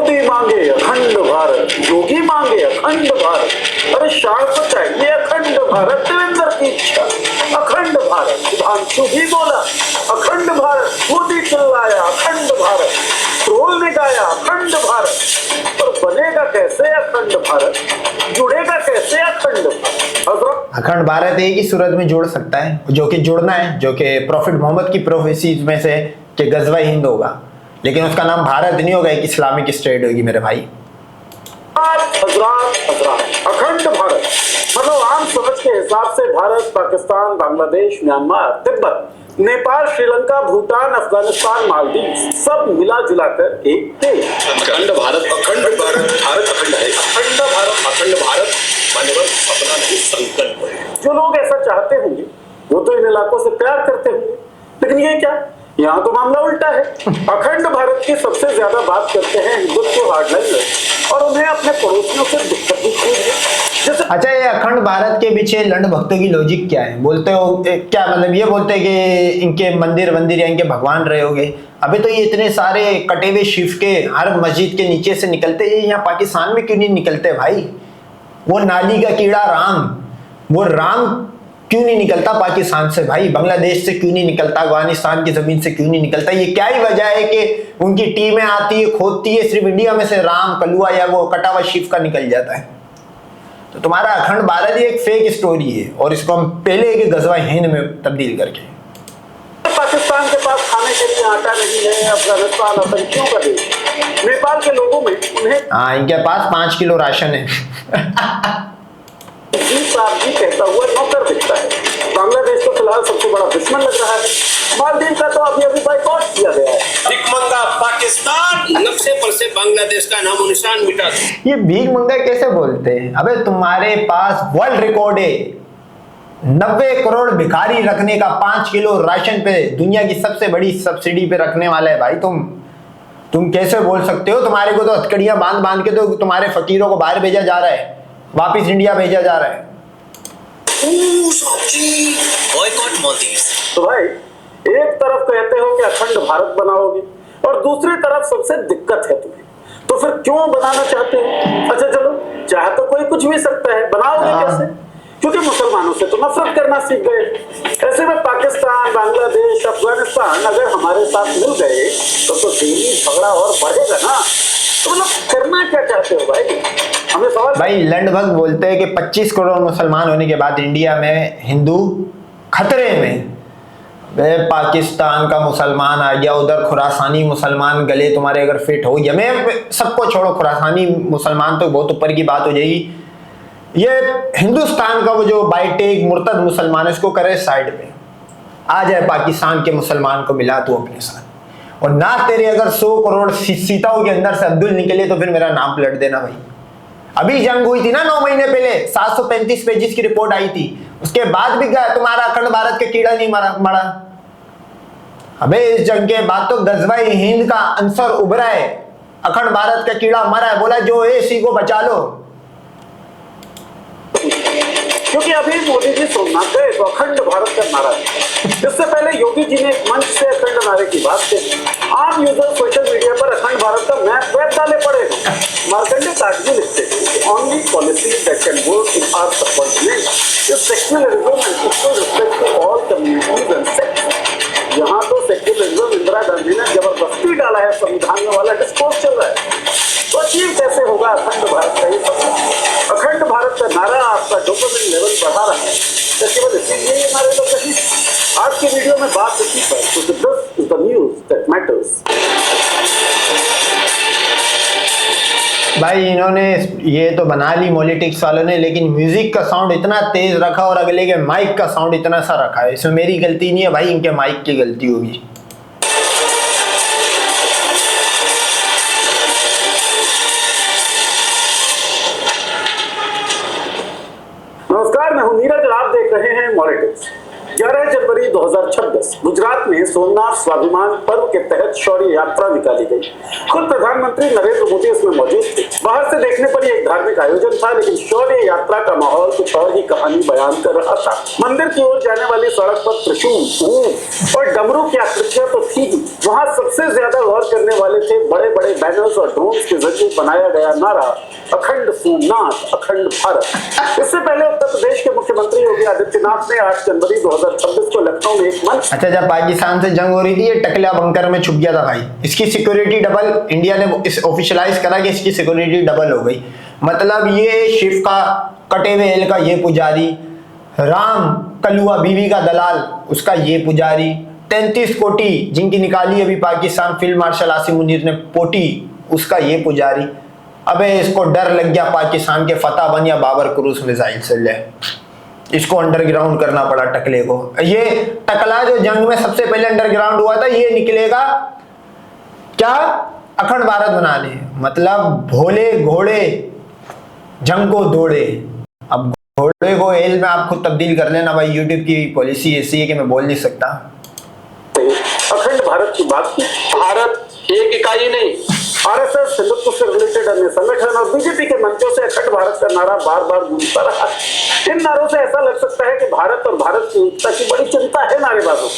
मोदी मांगे अखंड भारत, योगी मांगे अखंड भारत। अरे शाह को चाहिए अखंड भारत, देवेंद्र की इच्छा अखंड भारत। सुधांशु भी बोला अखंड भारत, मोदी चिल्लाया अखंड भारत, ट्रोल ने गाया अखंड भारत। पर बनेगा कैसे अखंड भारत, जुड़ेगा कैसे अखंड भारत? अखंड भारत एक ही सूरत में जोड़ सकता है, जो कि जुड़ना है, जो कि प्रॉफिट मोहम्मद की प्रोफेसीज में से कि गजवा हिंद होगा, लेकिन उसका नाम भारत नहीं होगा, एक इस्लामिक स्टेट होगी मेरे भाई। अखंड भारत मतलब आम समझ के हिसाब से भारत, पाकिस्तान, बांग्लादेश, म्यांमार, तिब्बत, नेपाल, श्रीलंका, भूटान, अफगानिस्तान, मालदीव सब मिला जुलाकर एक देश। अखंड भारत, अखंड भारत, भारत अखंड है। अखंड भारत माने बस सपना नहीं, संकल्प है। जो लोग ऐसा चाहते होंगे वो तो इन इलाकों से प्यार करते होंगे, लेकिन ये क्या, यहाँ तो मामला उल्टा है। अखंड भारत की सबसे ज्यादा बात करते हैं हिंदुत्व हार्डलाइनर्स और उन्हें अपने पड़ोसियों से दिक्कत भी खूब है। अच्छा, ये अखंड भारत के पीछे लंड भक्तों की लॉजिक क्या है? बोलते हो क्या मतलब ये बोलते हैं कि इनके मंदिर या इनके भगवान रहे होगे? अबे तो ये इतने सारे कटे हुए शिव के हर मस्जिद के नीचे से निकलते हैं, यहाँ पाकिस्तान में क्यों नहीं निकलते भाई? वो नाली का कीड़ा राम, वो राम क्यों नहीं निकलता पाकिस्तान से भाई? बांग्लादेश से क्यों नहीं निकलता? अफगानिस्तान की जमीन से क्यों नहीं निकलता? ये क्या ही वजह है कि उनकी टीमें आती है, खोदती है, सिर्फ इंडिया में से राम, कलुआ या वो कटा हुआ शिव का निकल जाता है। तो तुम्हारा अखंड भारत ही एक फेक स्टोरी है और इसको हम पहले के गजवा हिंद में तब्दील करके। पाकिस्तान के पास खाने के लिए आटा नहीं है, अफगानिस्तान आतंकियों का देश, नेपाल के लोगों में उन्हें हाँ, इनके पास 5 किलो राशन है। जी कहता हुआ नौकर दिखता है। बांग्लादेश को फिलहाल सबसे बड़ा दुश्मन लग रहा है। मालदीव का तो अभी बाइकआउट किया गया है। भीख मंगा पाकिस्तान नक्शे पर से बांग्लादेश का नामो निशान मिटा दो। ये भीख मंगा कैसे बोलते हैं? अबे तुम्हारे पास वर्ल्ड रिकॉर्ड है 90 करोड़ भिखारी रखने का, 5 किलो राशन पे दुनिया की सबसे बड़ी सब्सिडी पे रखने वाला है भाई तुम कैसे बोल सकते हो? तुम्हारे को तो हथकड़ियां बांध के तो तुम्हारे फकीरों को बाहर भेजा जा रहा है, वापिस इंडिया भेजा जा रहा है। तो भाई एक तरफ कहते हो कि अखंड भारत बनाओगे और दूसरी तरफ सबसे दिक्कत है तुम्हें, तो फिर क्यों बनाना चाहते हो? अच्छा चलो, चाहे तो कोई कुछ भी सकता है, बनाओगे कैसे? क्योंकि मुसलमानों से तो नफरत करना सीख गए। ऐसे में पाकिस्तान, बांग्लादेश, अफगानिस्तान अगर हमारे साथ मिल गए तो दिल्ली झगड़ा और बढ़ेगा ना। तो मतलब करना क्या चाहते हो भाई? हमें सवाल भाई लंड भक्त बोलते हैं कि 25 करोड़ मुसलमान होने के बाद इंडिया में हिंदू खतरे में। पाकिस्तान का मुसलमान आ गया, उधर खुरासानी मुसलमान गले तुम्हारे अगर फिट हो गया, मैं सबको छोड़ो, खुरासानी मुसलमान तो बहुत ऊपर की बात हो जाएगी। ये हिंदुस्तान का वो जो बाइटेक मुर्तद मुसलमान है, इसको करे साइड पे, आ जाए पाकिस्तान के मुसलमान को मिला तू अपने साथ, और ना तेरे अगर 100 करोड़ सीताओं के अंदर से अब्दुल निकले तो फिर मेरा नाम पलट देना भाई। अभी जंग हुई थी ना 9 महीने पहले, 735 पेजेस की रिपोर्ट आई थी, उसके बाद भी तुम्हारा अखंड भारत के कीड़ा नहीं मरा। अबे इस जंग के बाद तो गजवाई हिंद का अंसर उभरा है, अखंड भारत का कीड़ा मरा है, बोला जो है इसी को बचा लो। क्योंकि अभी मोदी जी सोमनाथ गए तो अखंड भारत का नारा है। इससे पहले योगी जी ने मंच से अखंड नारे की बात की। आम यूजर सोशल मीडिया पर अखंड भारत का मैप वेब डाले पड़े। मार्कंडे काटजी लिखते हैं, only policy that can work in our subcontinent is secularism and equal respect to all communities and sects. यहाँ तो सेक्युलरिज्म इंदिरा गांधी ने जबरदस्ती डाला है, संविधान में वाला डिस्कोर्स चल रहा है। तो अचीव कैसे होगा अखंड भारत का ये सपना? अखंड भारत का नारा आपका डोपामिन लेवल बढ़ा रहा है, केवल इसीलिए ये नारे लग रही। आज की वीडियो में बात इसी पर, तो this is the news that matters. भाई इन्होंने ये तो बना ली पॉलिटिक्स वालों ने, लेकिन म्यूजिक का साउंड इतना तेज रखा और अगले के माइक का साउंड इतना सा रखा है। इसमें मेरी गलती नहीं है भाई, इनके माइक की गलती होगी। नमस्कार, मैं हूं नीरज और आप देख रहे हैं पॉलिटिक्स। 11 जनवरी 2026 गुजरात में सोमनाथ स्वाभिमान पर्व के तहत शौर्य यात्रा निकाली गई। खुद प्रधानमंत्री नरेंद्र मोदी इसमें मौजूद थे। बाहर से देखने पर एक धार्मिक आयोजन था, लेकिन शौर्य यात्रा का माहौल कुछ और ही कहानी बयान कर रहा था। मंदिर की ओर ओर जाने वाली सड़क पर त्रिशूल, ऊंट और डमरू की आकृतियां तो थी ही, वहां सबसे ज्यादा गौर करने वाले थे बड़े बड़े बैनर्स और ड्रोन्स के जरिए बनाया गया नारा अखंड सोमनाथ अखंड भारत। इससे पहले उत्तर प्रदेश के मुख्यमंत्री योगी आदित्यनाथ ने 8 जनवरी 2026 को लखनऊ में एक मंच। अच्छा, जब पाकिस्तान से जंग हो रही थी ये टकला बंकर में छुप गया था भाई, इसकी सिक्योरिटी डबल, इंडिया ने इस ऑफिशियलाइज करा कि इसकी सिक्योरिटी डबल हो गई। मतलब ये शिव का कटे हुए एल का ये पुजारी, राम कलुआ बीवी का दलाल उसका ये पुजारी, 33 कोटी जिनकी निकाली अभी पाकिस्तान फील्ड मार्शल आसिम मुनीर ने पोटी उसका ये पुजारी। अबे इसको डर लग गया पाकिस्तान के फतेह बन या बाबर क्रूज मिसाइल से, ले इसको अंडरग्राउंड करना पड़ा टकले को। ये टकला जो जंग में सबसे पहले अंडरग्राउंड हुआ था ये निकलेगा क्या अखंड भारत बनाने, मतलब भोले घोड़े जंग को दौड़े। अब घोड़े को एल में आप खुद तब्दील कर लेना भाई, यूट्यूब की पॉलिसी ऐसी है कि मैं बोल नहीं सकता। अखंड भारत की बात की, भारत एक इकाई नहीं, आरएसएस, हिंदुत्व से रिलेटेड अन्य संगठन और बीजेपी के मंचों से अखंड भारत का नारा बार बार गूंजता रहा। इन नारों से ऐसा लग सकता है कि भारत और भारत की एकता की बड़ी चिंता है नारेबाजों को,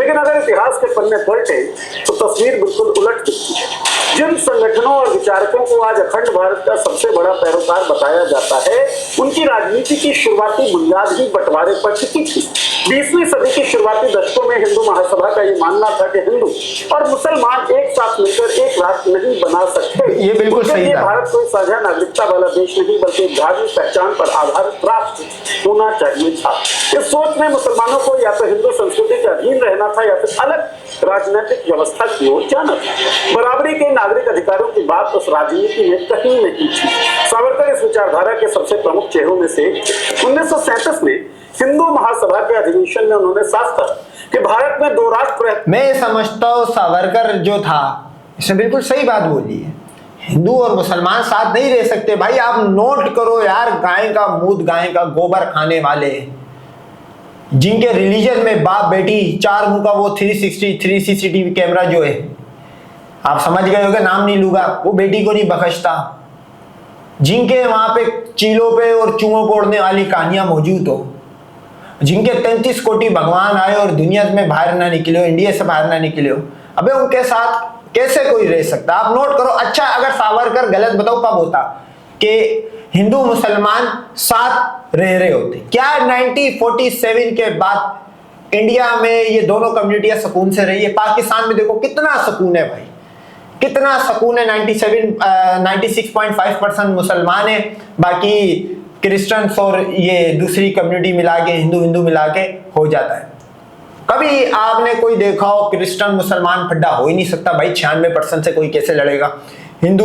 लेकिन अगर इतिहास के पन्ने पलटे तो तस्वीर बिल्कुल उलट दिखती है। जिन संगठनों और विचारकों को आज अखंड भारत का सबसे बड़ा पैरोकार बताया जाता है, उनकी राजनीति की शुरुआती बुनियाद ही बंटवारे पर टिकी थी। 20वीं सदी की शुरुआती दशकों में हिंदू महासभा का ये मानना था कि हिंदू और मुसलमान एक साथ मिलकर एक राष्ट्र नहीं बना सकते। ये बिल्कुल सही था। भारत कोई साझा नागरिकता वाला देश नहीं बल्कि धार्मिक पहचान पर आधारित राष्ट्र होना चाहिए था। इस सोच में मुसलमानों को या तो हिंदू संस्कृति के अधीन रहना था या फिर अलग राजनीतिक व्यवस्था की ओर जाना था। बराबरी के नागरिक अधिकारों की बात उस राजनीति में कहीं नहीं थी। सावरकर इस विचारधारा के सबसे प्रमुख चेहरों में से 1937 में हिंदू महासभा के अधिवेशन में उन्होंने साफ कहा कि भारत में 2 राष्ट्र। मैं समझता हूँ सावरकर जो था इसने बिल्कुल सही बात बोली है, हिंदू और मुसलमान साथ नहीं रह सकते भाई। आप नोट करो यार, गाय का मूत गाय का गोबर खाने वाले, जिनके रिलीजन में बाप बेटी 4 मुंह का वो 360 सीसीटीवी कैमरा जो है, आप समझ गए होगे, नाम नहीं लूंगा, वो बेटी को नहीं बख्शता, जिनके वहां पे चीलों पे और चूहों को उड़ने वाली कहानियां मौजूद हो, जिनके 33 कोटि भगवान आए और दुनिया में बाहर ना निकले हो, इंडिया से बाहर ना निकले हो, अबे उनके साथ कैसे कोई रह सकता? आप नोट करो। अच्छा, अगर सावरकर गलत बताओ कब होता कि हिंदू मुसलमान साथ रह रहे होते? क्या 1947 के बाद इंडिया में ये दोनों कम्युनिटियां सुकून से रही है? पाकिस्तान में देखो कितना सुकून है भाई, कितना सुकून है। 96.5% मुसलमान है, बाकी क्रिश्चियंस और ये दूसरी कम्युनिटी मिला के हिंदू मिला के हो जाता है। कभी आपने कोई देखा हो क्रिश्चियन मुसलमान फड्डा हो ही नहीं सकता भाई, 96% से कोई कैसे लड़ेगा? हिंदू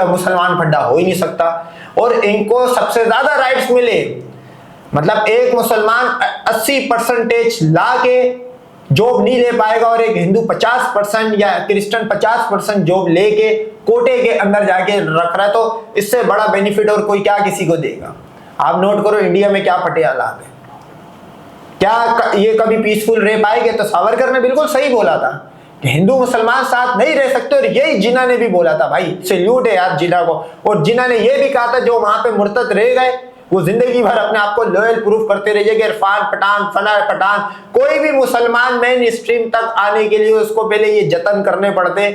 मुसलमान फड्डा हो ही नहीं सकता। और इनको सबसे ज्यादा राइट्स मिले, मतलब एक मुसलमान 80% ला के जॉब नहीं ले पाएगा और एक हिंदू 50% या क्रिश्चियन 50% जॉब लेके कोटे के अंदर जाके रख रहा है, तो इससे बड़ा बेनिफिट और कोई क्या किसी को देगा? आप नोट करो इंडिया में क्या फटे हालात है, क्या ये कभी पीसफुल रह पाएंगे? तो सावरकर ने बिल्कुल सही बोला था कि हिंदू मुसलमान साथ नहीं रह सकते, और यही जिन्ना ने भी बोला था भाई, सैल्यूट है यार जिन्ना को। और जिन्ना ने ये भी कहा था जो वहां पे मुर्तद रह गए वो जिंदगी भर अपने आप को लॉयल प्रूफ करते रहिए कि इरफान पठान, फला पठान, कोई भी मुसलमान मेन स्ट्रीम तक आने के लिए उसको पहले ये जतन करने पड़ते,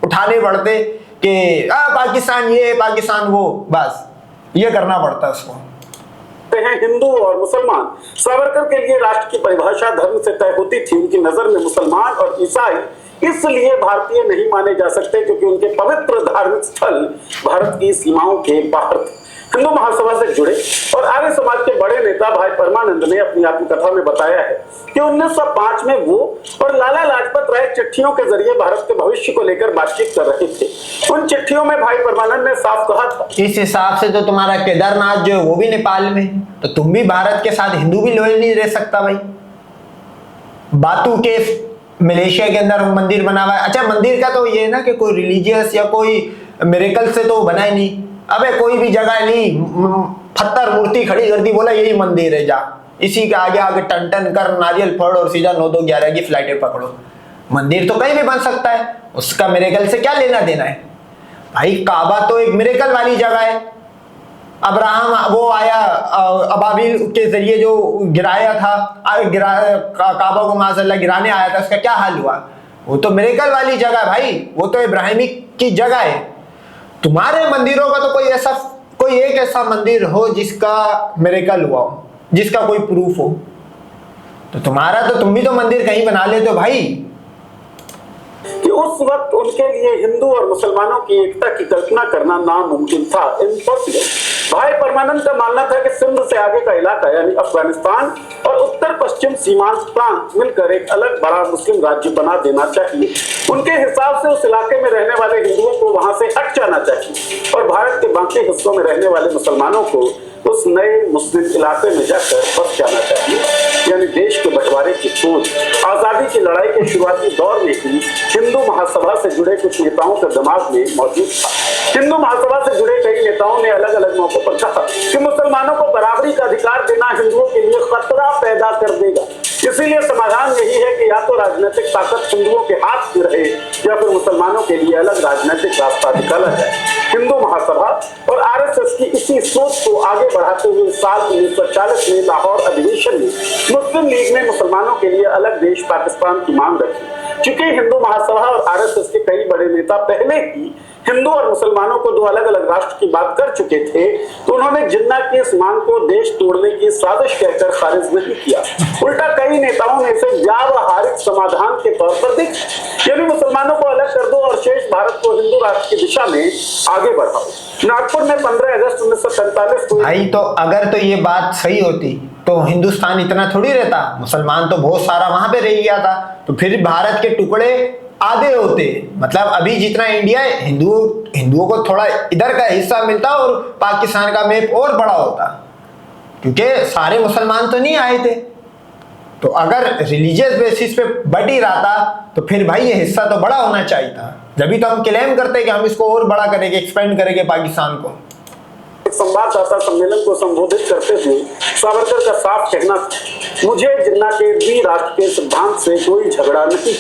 उठाने पड़ते कि पाकिस्तान ये पाकिस्तान वो, बस ये करना पड़ता उसको। हैं हिंदू और मुसलमान। सावरकर के लिए राष्ट्र की परिभाषा धर्म से तय होती थी। उनकी नजर में मुसलमान और ईसाई इसलिए भारतीय नहीं माने जा सकते क्योंकि उनके पवित्र धार्मिक स्थल भारत की सीमाओं के बाहर थे। हिंदू महासभा से जुड़े और आर्य समाज के बड़े नेता भाई परमानंद ने अपनी आत्मकथा में बताया है कि 1905 में वो और लाला लाजपत राय चिट्ठियों के जरिए भारत के भविष्य को लेकर बातचीत कर रहे थे। उन चिट्ठियों में भाई परमानंद ने साफ कहा था, इस हिसाब से तो तुम्हारा केदारनाथ जो है वो भी नेपाल में, तो तुम भी भारत के साथ हिंदू भी लॉयल नहीं रह सकता भाई। बातू के मलेशिया के अंदर मंदिर बना हुआ है। अच्छा, मंदिर का तो ये है ना कि कोई रिलीजियस या कोई मिरेकल से तो बना ही नहीं। अबे कोई भी जगह ली, पत्थर मूर्ति खड़ी कर दी, बोला यही मंदिर है, जा इसी के आगे आगे टन टन कर नारियल फोड़ और सीधा 9-2-11 की फ्लाइटें पकड़ो। मंदिर तो कहीं भी बन सकता है, उसका मिरेकल से क्या लेना देना है भाई? काबा तो एक मिरेकल वाली जगह है, अब्राहम वो आया अबाबिल के जरिए जो गिराया था, काबा को माज़अल्लाह गिराने आया था, उसका क्या हाल हुआ? वो तो मिरेकल वाली जगह भाई, वो तो इब्राहिमिक की जगह है। तुम्हारे मंदिरों का तो कोई एक ऐसा मंदिर हो जिसका मिरेकल हुआ हो, जिसका कोई प्रूफ हो, तो तुम भी तो मंदिर कहीं बना लेते हो भाई। कि उस वक्त उनके लिए हिंदू और मुसलमानों की एकता की कल्पना करना नामुमकिन था, इम्पॉसिबल। भाई परमानंद का मानना था कि सिंध से आगे का इलाका यानी अफगानिस्तान और उत्तर पश्चिम सीमांत प्रांत मिलकर एक अलग बड़ा मुस्लिम राज्य बना देना चाहिए। उनके हिसाब से उस इलाके में रहने वाले हिंदुओं को वहां से हट जाना चाहिए और भारत के बाकी हिस्सों में रहने वाले मुसलमानों को उस नए मुस्लिम इलाके में जाकर बस जाना चाहिए। यानी देश के बंटवारे की सोच आजादी की लड़ाई के शुरुआती दौर में ही हिंदू महासभा से जुड़े कुछ नेताओं के दिमाग में मौजूद था। हिंदू महासभा से जुड़े कई नेताओं ने अलग अलग मौकों पर कहा कि मुसलमानों को बराबरी का अधिकार देना हिंदुओं के लिए खतरा पैदा कर देगा। इसीलिए समाधान यही है कि या तो राजनीतिक ताकत हिंदुओं के हाथ में रहे या फिर मुसलमानों के लिए अलग राजनीतिक रास्ता निकाला जाए। हिंदू महासभा और आरएसएस की इसी सोच को आगे बढ़ाते हुए साल 1940 में लाहौर अधिवेशन में मुस्लिम लीग ने मुसलमानों के लिए अलग देश पाकिस्तान की मांग रखी। चूंकि हिंदू महासभा और आरएसएस के कई बड़े नेता पहले ही हिंदू और मुसलमानों को दो अलग अलग राष्ट्र की बात कर चुके थे, तो उन्होंने जिन्ना की इस मांग को देश तोड़ने की साजिश कहकर खारिज नहीं किया। उल्टा कई नेताओं ने इसे व्यावहारिक समाधान के तौर पर देखा, यानी मुसलमानों को अलग कर दो और शेष भारत को हिंदू राष्ट्र की दिशा में आगे बढ़ाओ। नागपुर में 15 अगस्त 1947 को भाई तो अगर तो ये बात सही होती तो हिंदुस्तान इतना थोड़ी रहता, मुसलमान तो बहुत सारा वहां पे रह गया था, तो फिर भारत के टुकड़े आधे होते। मतलब अभी जितना इंडिया है, हिंदुओं को थोड़ा इधर का हिस्सा मिलता और पाकिस्तान का मैप और बड़ा होता, क्योंकि सारे मुसलमान तो नहीं आए थे। तो अगर रिलीजियस बेसिस पे बट ही रहा था तो फिर भाई ये हिस्सा तो बड़ा होना चाहिए था। जब तो हम क्लेम करते कि हम इसको और बड़ा करेंगे, एक्सपेंड करेंगे पाकिस्तान को। संवाददाता सम्मेलन को संबोधित करते हुए सावरकर का साफ कहना था, मुझे जिन्ना के द्विराष्ट्र के सिद्धांत से कोई झगड़ा नहीं।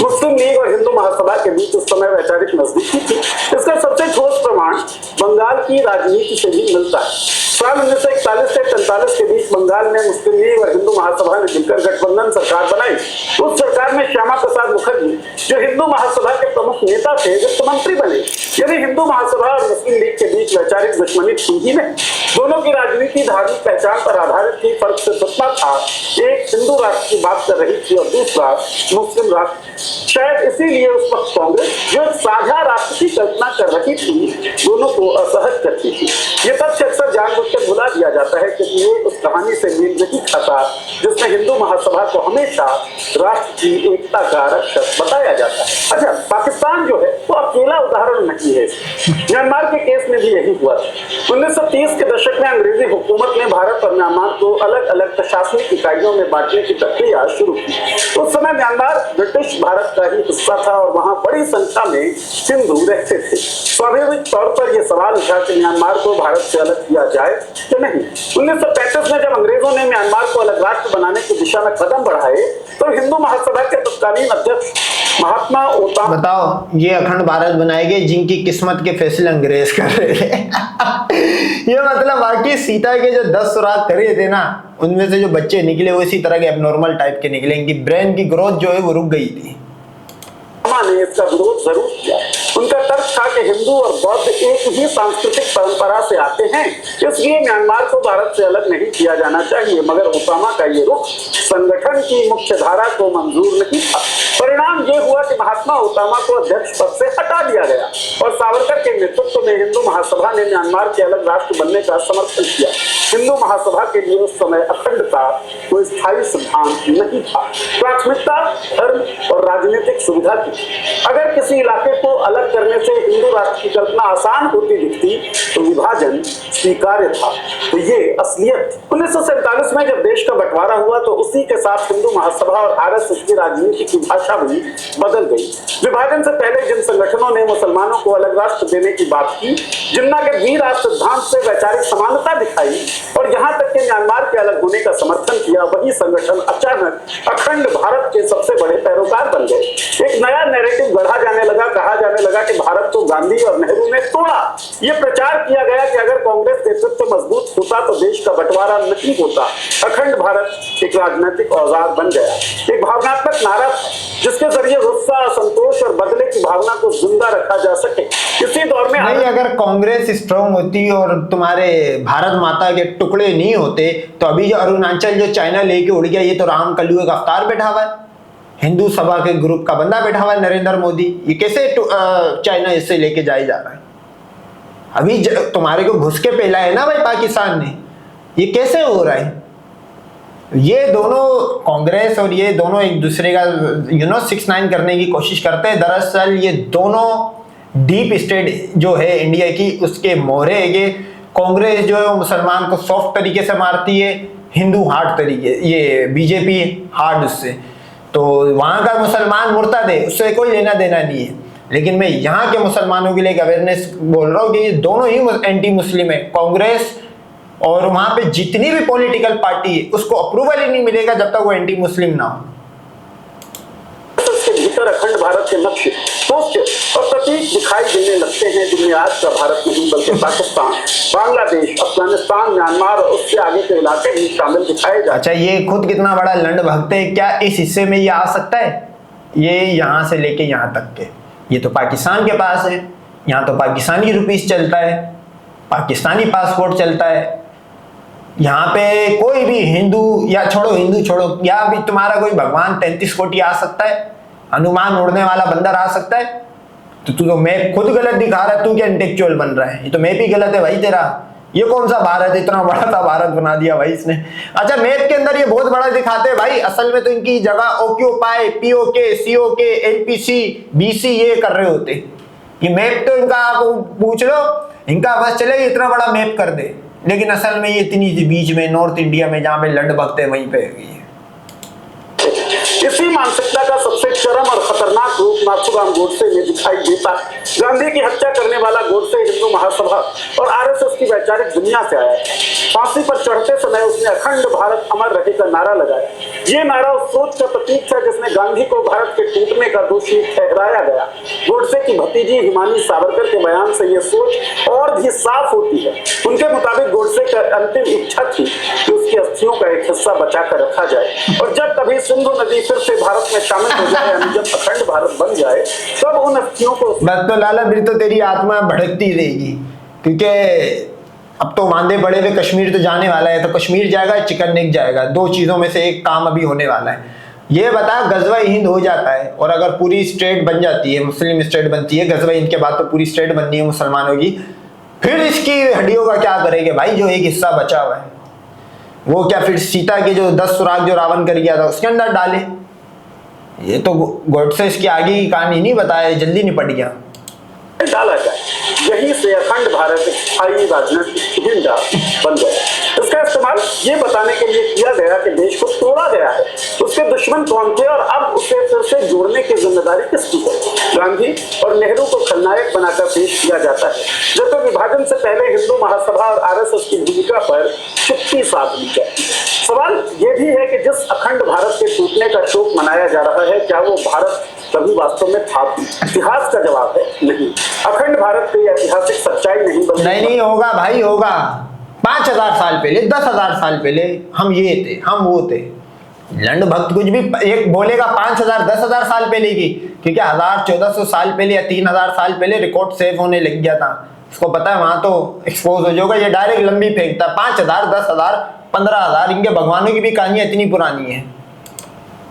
मुस्लिम लीग और हिंदू महासभा के बीच उस समय वैचारिक नजदीकी थी। इसका सबसे ठोस प्रमाण बंगाल की राजनीति से भी मिलता है। साल 1941 से 1945 के बीच बंगाल में मुस्लिम लीग और हिंदू महासभा ने मिलकर गठबंधन सरकार बनाई। उस सरकार में श्यामा प्रसाद मुखर्जी, जो हिंदू महासभा के प्रमुख नेता थे, वित्त मंत्री बने। यानी हिंदू महासभा और मुस्लिम लीग के बीच वैचारिक दुश्मनी थी ही नहीं। दोनों की राजनीति धार्मिक पहचान पर आधारित थी। फर्क सिर्फ इतना था, एक हिंदू राष्ट्र की बात कर रही थी और दूसरा मुस्लिम राष्ट्र। शायद इसीलिए उस वक्त कांग्रेस, जो एक साझा राष्ट्र की कल्पना कर रही थी, दोनों को असहज करती थी। ये तथ्य अक्सर जानबूझकर भुला दिया जाता है क्योंकि ये उस कहानी से मेल नहीं खाता जिसमें हिंदू महासभा को हमेशा राष्ट्र की एकता का रक्षक बताया जाता है। अच्छा, पाकिस्तान जो है वो अकेला उदाहरण नहीं है। म्यांमार के केस में भी यही हुआ था। 1930 के दशक में अंग्रेजी हुकूमत ने भारत और म्यांमार को अलग अलग प्रशासनिक इकाइयों में बांटने की प्रक्रिया शुरू की। उस समय म्यांमार ब्रिटिश भारत का ही हिस्सा था और वहां बड़ी संख्या में हिंदू रहते थे। स्वाभाविक तौर पर यह सवाल उठा कि म्यांमार को भारत से अलग किया जाए कि नहीं। 1935 में जब अंग्रेजों ने म्यांमार को अलग राष्ट्र बनाने की दिशा में कदम बढ़ाए तो हिंदू महासभा के तत्कालीन अध्यक्ष महात्मा ओतामा, बताओ ये अखंड भारत बनाएंगे जिनकी किस्मत के फैसले अंग्रेज कर रहे थे। ये मतलब बाकी सीता के जो 10 सुराग करे थे ना, उनमें से जो बच्चे निकले वो इसी तरह के एबनॉर्मल टाइप के निकले। इनकी ब्रेन की ग्रोथ जो है वो रुक गई थी। ने इसका विरोध जरूर किया। उनका तर्क था कि हिंदू और बौद्ध एक ही सांस्कृतिक परंपरा से आते हैं, इसलिए म्यांमार को भारत से अलग नहीं किया जाना चाहिए। मगर ओसामा का ये रुख संगठन की मुख्य धारा को मंजूर नहीं था। परिणाम ये हुआ कि महात्मा ओसामा को अध्यक्ष पद से हटा दिया गया और सावरकर के नेतृत्व में हिंदू महासभा ने म्यांमार के अलग राष्ट्र बनने का समर्थन किया। हिंदू महासभा के लिए उस समय अखंडता कोई स्थायी सिद्धांत नहीं था। प्राथमिकता धर्म और राजनीतिक सुविधा थी। अगर किसी इलाके को अलग करने से हिंदू राष्ट्र की कल्पना आसान होती दिखती तो विभाजन स्वीकार्य था। तो ये असलियत थी। 1947 में जब देश का बंटवारा हुआ तो उसी के साथ हिंदू महासभा और आरएसएस की राजनीति की भाषा भी बदल गई। विभाजन से पहले जिन संगठनों ने मुसलमानों को अलग राष्ट्र देने की बात की, जिन्ना के द्विराष्ट्र सिद्धांत से वैचारिक समानता दिखाई और यहाँ तक कि म्यांमार के अलग होने का समर्थन किया, वही संगठन अचानक अखंड भारत के सबसे बड़े पैरोकार बन गए। एक नया नैरेटिव गढ़ा जाने लगा। कहा जाने लगा कि भारत को गांधी और नेहरू ने तोड़ा, ये प्रचार किया गया कि अगर कांग्रेस नेतृत्व मजबूत होता तो देश का बंटवारा नहीं होता। अखंड भारत एक राजनीतिक औजार बन गया, एक भावनात्मक नारा था जिसके जरिए गुस्सा, असंतोष और बदले की भावना को जिंदा रखा जा सके। इसी दौर में नहीं, अगर कांग्रेस स्ट्रांग होती और तुम्हारे भारत माता के टुकड़े नहीं होते तो अभी जो अरुणाचल जो चाइना लेके उड़ गया, ये तो राम कलुए का अवतार बैठा हुआ है, हिंदू सभा के ग्रुप का बंदा बैठा हुआ है नरेंद्र मोदी। ये कैसे चाइना इससे लेके जाए जा रहा है? अभी तुम्हारे को घुस के पहला है ना भाई पाकिस्तान ने, ये कैसे हो रहा है? ये दोनों कांग्रेस और ये दोनों एक दूसरे का 6ix9ine करने की कोशिश करते हैं। दरअसल ये दोनों डीप स्टेट जो है इंडिया की, उसके मोहरे है कि कांग्रेस जो है वो मुसलमान को सॉफ्ट तरीके से मारती है, हिंदू हार्ड तरीके, ये बीजेपी हार्ड उससे। तो वहाँ का मुसलमान मुर्तद है, उससे कोई लेना देना नहीं है। लेकिन मैं यहाँ के मुसलमानों के लिए एक अवेयरनेस बोल रहा हूँ कि ये दोनों ही एंटी मुस्लिम है, कांग्रेस और वहां पे जितनी भी पॉलिटिकल पार्टी है उसको अप्रूवल ही नहीं मिलेगा जब तक वो एंटी मुस्लिम ना हो। इसके भीतर अखंड भारत के नक्शे, पोस्टर और प्रतीक दिखाई देने लगते हैं, जिनमें आज का भारत नहीं बल्कि पाकिस्तान, बांग्लादेश, अफगानिस्तान, म्यांमार और उससे आगे के इलाके भी शामिल दिखाए जाते। अच्छा, ये खुद कितना बड़ा लंड भक्त है, क्या इस हिस्से में ये आ सकता है? ये यहाँ से लेके यहाँ तक के, ये तो पाकिस्तान के पास है, यहाँ तो पाकिस्तानी रुपीस चलता है, पाकिस्तानी पासपोर्ट चलता है। यहाँ पे कोई भी हिंदू हिंदू छोड़ो, या भी तुम्हारा कोई भगवान 33 कोटि आ सकता है, हनुमान उड़ने वाला बंदर आ सकता है। तो तू तो मैप खुद गलत दिखा रहा है, तू क्या इंटेलेक्चुअल बन रहा है? ये तो मैप ही गलत है भाई तेरा। ये कौन सा भारत, इतना बड़ा सा भारत बना दिया भाई इसने। अच्छा, मैप के अंदर ये बहुत बड़ा दिखाते हैं भाई, असल में तो इनकी जगह occupy, PoK, COK, LPC, BC ये कर रहे होते। ये मैप तो इनका आप पूछ लो, इनका बस चले इतना बड़ा मैप कर दे, लेकिन असल में ये इतनी बीच में नॉर्थ इंडिया में जहां पे लंड भक्त है वहीं पे है। इसी मानसिकता का सबसे चरम और खतरनाक रूप नाथूराम गोडसे में दिखाई देता है। गांधी की हत्या करने वाला गोडसे हिंदू महासभा और आरएसएस की वैचारिक दुनिया से आया। फांसी पर चढ़ते समय उसने अखंड भारत अमर रहे का नारा लगाया। ये नारा उस सोच का प्रतीक था जिसने गांधी को भारत के टूटने का दोषी ठहराया गया। गोडसे की भतीजी हिमानी सावरकर के बयान से यह सोच और भी साफ होती है। उनके मुताबिक गोडसे की अंतिम इच्छा थी कि उसकी अस्थियों का एक हिस्सा बचा कर रखा जाए, और जब कभी सिंधु नदी फिर से भारत में शामिल हो जाए, यानी जब अखंड भारत बन जाए, तब उन अस्थियों को बस तो लाला फिर तो तेरी आत्मा भड़कती रहेगी, क्योंकि अब तो मांदे बड़े हुए कश्मीर तो जाने वाला है, तो कश्मीर जाएगा, चिकन नेक जाएगा, दो चीजों में से एक काम अभी होने वाला है। ये बता, गजवा हिंद हो जाता है और अगर पूरी स्टेट बन जाती है, मुस्लिम स्टेट बनती है, गजवा हिंद के बाद तो पूरी स्टेट बननी है मुसलमानों की, फिर इसकी हड्डियों का क्या करेंगे भाई? जो एक हिस्सा बचा हुआ है वो क्या फिर सीता के जो 10 सुराग जो रावण कर गया था उसके अंदर डाले? ये तो गोडसे इसकी आगे की कहानी नहीं बताया, जल्दी निपट गया। डाला जाए, यहीं से अखंड भारत एक स्थायी राजनीतिक एजेंडा बन गया। इसका इस्तेमाल ये बताने के लिए किया गया कि देश को तोड़ा गया है, उसके दुश्मन कौन थे और अब उसे फिर से जोड़ने की जिम्मेदारी किसकी है। गांधी और नेहरू को खलनायक बनाकर पेश किया जाता है, जबकि विभाजन से पहले हिंदू महासभा और आरएसएस की भूमिका पर चुप्पी साध ली जाती है। सवाल ये भी है कि जिस अखंड भारत के टूटने का शोक मनाया जा रहा है, क्या वो भारत कभी वास्तव में था? इतिहास का जवाब है नहीं। अखंड भारत की ऐतिहासिक सच्चाई नहीं होगा भाई, होगा। 5000 साल पहले, 10,000 साल पहले हम ये थे, हम वो थे। लंड भक्त कुछ भी एक बोलेगा 5000 10,000 साल पहले की, क्योंकि 1400 साल पहले या 3000 साल पहले रिकॉर्ड सेव होने लग गया था। उसको पता है वहां तो एक्सपोज हो जाएगा, ये डायरेक्ट लंबी फेंकता। 5000 10,000 15,000, इनके भगवानों की भी कहानियां इतनी पुरानी है।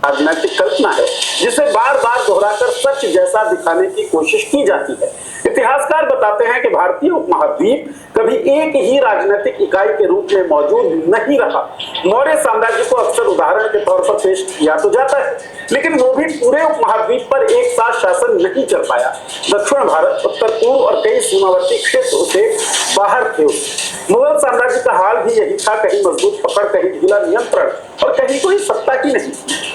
राजनीतिक कल्पना है जिसे बार बार दोहराकर सच जैसा दिखाने की कोशिश की जाती है। इतिहासकार बताते हैं कि भारतीय उपमहाद्वीप कभी एक ही राजनीतिक इकाई के रूप में मौजूद नहीं रहा। मौर्य साम्राज्य को अक्सर उदाहरण के तौर पर पेश किया तो जाता है, लेकिन वो भी पूरे उपमहाद्वीप पर एक साथ शासन नहीं कर पाया। दक्षिण भारत, उत्तर पूर्व और कई सीमावर्ती क्षेत्र उसे बाहर थे। मुगल साम्राज्य का हाल भी यही था, कहीं मजबूत पकड़, कहीं ढीला नियंत्रण और कहीं कोई सत्ता की नहीं।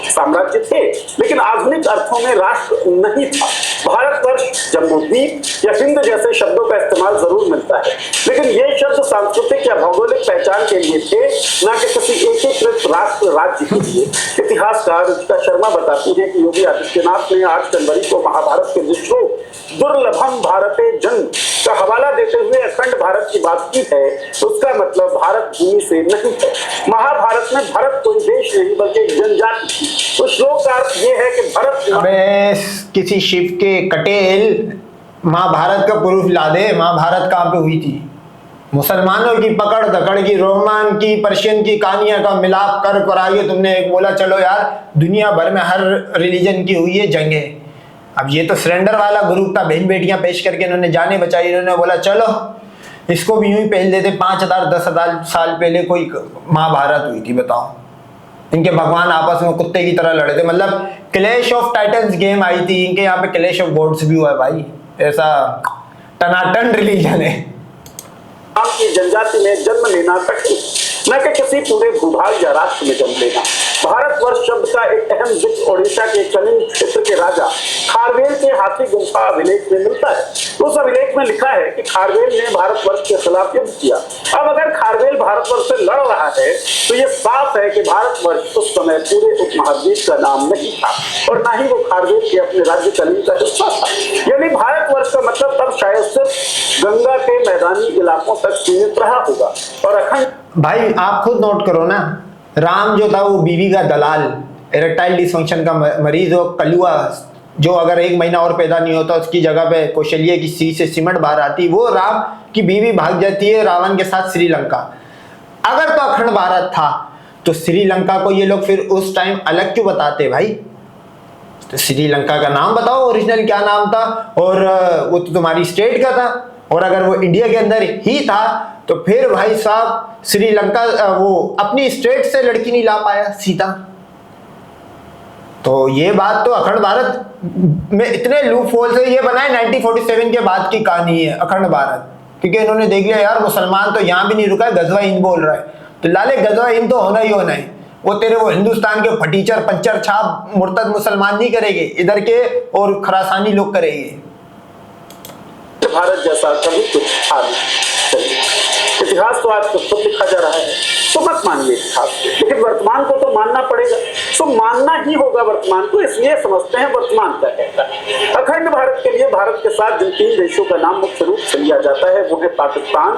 साम्राज्य थे लेकिन आधुनिक अर्थों में राष्ट्र नहीं था। भारतवर्ष, जम्बूद्वीप या हिंद जैसे शब्दों का इस्तेमाल जरूर मिलता है, लेकिन ये शब्द सांस्कृतिक या भौगोलिक पहचान के लिए थे, न कि किसी एकीकृत राष्ट्र राज्य के लिए। इतिहासकार रुचिका शर्मा बताती है कि योगी आदित्यनाथ ने 8 जनवरी को महाभारत के विश्व दुर्लभम भारते जन्म का हवाला देते हुए अखंड भारत की बात की है तो उसका मतलब भारत भूमि से नहीं है। महाभारत में भारत कोई देश नहीं बल्कि एक जनजाति थी। तो श्लोक का अर्थ ये है कि भारत अबे किसी शिव के कटेल महाभारत का प्रूफ ला दे। महाभारत कहाँ पे हुई थी? मुसलमानों की पकड़ दकड़ की, रोमान की, पर्शियन की कहानियां का मिलाप कर आगे तुमने एक बोला चलो यार दुनिया भर में हर रिलीजन की हुई है जंगें। अब ये तो सरेंडर वाला ग्रुप था, बहन बेटियां पेश करके इन्होंने जाने बचाई। इन्होंने बोला चलो इसको भी यूं ही पहल देते। 5000 10,000 साल पहले कोई महाभारत हुई थी, बताओ। इनके भगवान आपस में कुत्ते की तरह लड़े थे, मतलब क्लैश ऑफ टाइटन्स गेम आई थी। इनके यहाँ पे क्लैश ऑफ गॉड्स भी हुआ है भाई। ऐसा टनाटन रिलीजन है। की जनजाति में जन्म लेना कठिन, न कि किसी पूरे भूभाग या राष्ट्र में जन्म लेना। भारतवर्ष शब्द का एक अहम जिक्र ओडिशा के कलिंग क्षेत्र के राजा खारवेल के हाथी गुम्फा अभिलेख में मिलता है। उस अभिलेख में लिखा है कि खारवेल ने भारतवर्ष के खिलाफ युद्ध किया। अब अगर खारवेल भारतवर्ष से लड़ रहा है तो ये साफ है कि भारतवर्ष उस समय पूरे उपमहाद्वीप का नाम नहीं था और न ही वो खारवेल के अपने राज्य कलिंग का हिस्सा था। यानी भारतवर्ष का मतलब तब शायद सिर्फ गंगा के मैदानी इलाकों तक सीमित रहा होगा। और अखंड भाई आप खुद नोट करो ना, राम जो था वो बीवी का दलाल, इरेक्टाइल डिसफंक्शन का मरीज, हो कलुआ जो अगर 1 महीना और पैदा नहीं होता उसकी जगह पे कौशल्या की सी से सीमेंट बाहर आती, वो राम की बीवी भाग जाती है रावण के साथ श्रीलंका। अगर तो अखंड भारत था तो श्रीलंका को ये लोग फिर उस टाइम अलग क्यों बताते भाई? तो श्रीलंका का नाम बताओ, ओरिजिनल क्या नाम था, और वो तो तुम्हारी स्टेट का था। और अगर वो इंडिया के अंदर ही था तो फिर भाई साहब श्रीलंका वो अपनी स्टेट से लड़की नहीं ला पाया सीता। तो ये बात तो अखंड भारत में इतने लूप होल से ये बनाए 1947 के बाद की कहानी है अखंड भारत, क्योंकि इन्होंने देख लिया यार मुसलमान तो यहाँ भी नहीं रुका है, गजवा हिंद बोल रहा है, तो लाले गजवा हिंद तो होना ही होना है। वो तेरे वो हिंदुस्तान के फटीचर पंचर छाप मुर्तद मुसलमान नहीं करेंगे, इधर के और खरासानी लोग करेंगे। भारत जैसा कभी कुछ था नहीं। इतिहास तो आज खुद लिखा जा रहा है, तो मत मानिए इतिहास को, लेकिन वर्तमान को तो मानना पड़ेगा। तो मानना ही होगा वर्तमान को, इसलिए समझते हैं वर्तमान क्या कहता है। अखंड भारत के लिए भारत के साथ जिन 3 देशों का नाम मुख्य रूप से लिया जाता है वो है पाकिस्तान,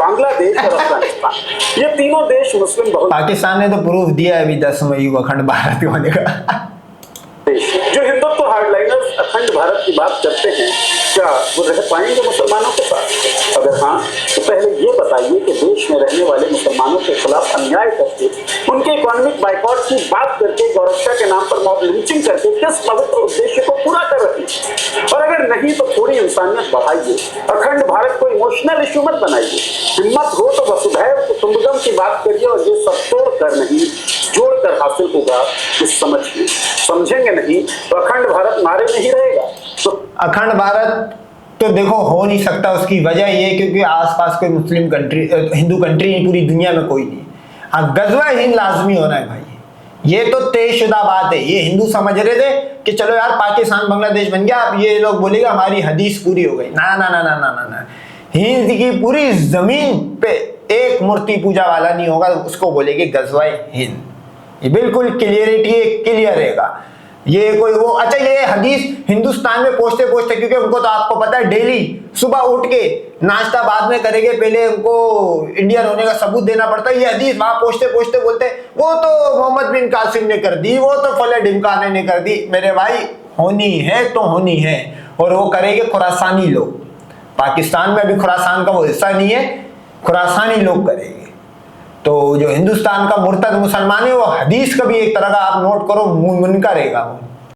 बांग्लादेश और अफगानिस्तान। ये तीनों देश मुस्लिम बहुल। पाकिस्तान ने तो प्रूफ दिया है अभी 10 मई को अखंड भारत होने का। जो हिंदुत्व हार्डलाइनर्स अखंड भारत की बात करते हैं, क्या वो रह पाएंगे मुसलमानों के साथ? अगर हाँ तो पहले ये बताइए कि देश में रहने वाले मुसलमानों के खिलाफ अन्याय करके, उनके इकोनॉमिक बाइकआउट की बात करके, गौरक्षा के नाम पर मॉब लिंचिंग करके किस पवित्र उद्देश्य को पूरा कर रहे हैं? और अगर नहीं तो थोड़ी इंसानियत बढ़ाइए, अखंड भारत को इमोशनल इश्यू मत बनाइए। हिम्मत हो तो वसुधैव कुटुंबकम की बात करिए, और ये सब तोड़कर नहीं जोड़कर हासिल होगा इस समझिए। समझेंगे नहीं तो अखंड भारत नारे में ही रहेगा। तो अखंड भारत तो देखो हो नहीं सकता, उसकी वजह ये क्योंकि आसपास कोई मुस्लिम कंट्री हिंदू कंट्री पूरी दुनिया में कोई नहीं। हाँ गजवा हिंद लाजमी होना है भाई, ये तो तयशुदा बात है। ये हिंदू समझ रहे थे कि चलो यार पाकिस्तान बांग्लादेश बन गया, अब ये लोग बोलेगा हमारी हदीस पूरी हो गई। ना ना ना ना ना ना ना, हिंद की पूरी जमीन पे एक मूर्ति पूजा वाला नहीं होगा, उसको बोलेंगे गजवा हिंद। ये बिल्कुल क्लियरिटी क्लियर रहेगा। ये कोई वो अच्छा ये हदीस हिंदुस्तान में पहुंचते पहुंचते, क्योंकि उनको तो आपको पता है डेली सुबह उठ के नाश्ता बाद में करेंगे, पहले उनको इंडियन होने का सबूत देना पड़ता है। ये हदीस वहां पहुंचते पहुंचते बोलते वो तो मोहम्मद बिन कासिम ने कर दी, वो तो फले ढिमकाने ने कर दी। मेरे भाई होनी है तो होनी है, और वो करेंगे खुरासानी लोग। पाकिस्तान में अभी खुरासान का वो हिस्सा नहीं है, खुरासानी लोग करेंगे। तो जो हिंदुस्तान का मुर्तद मुसलमान है वो हदीस का भी एक तरह का आप नोट करो मुनकर रहेगा वो।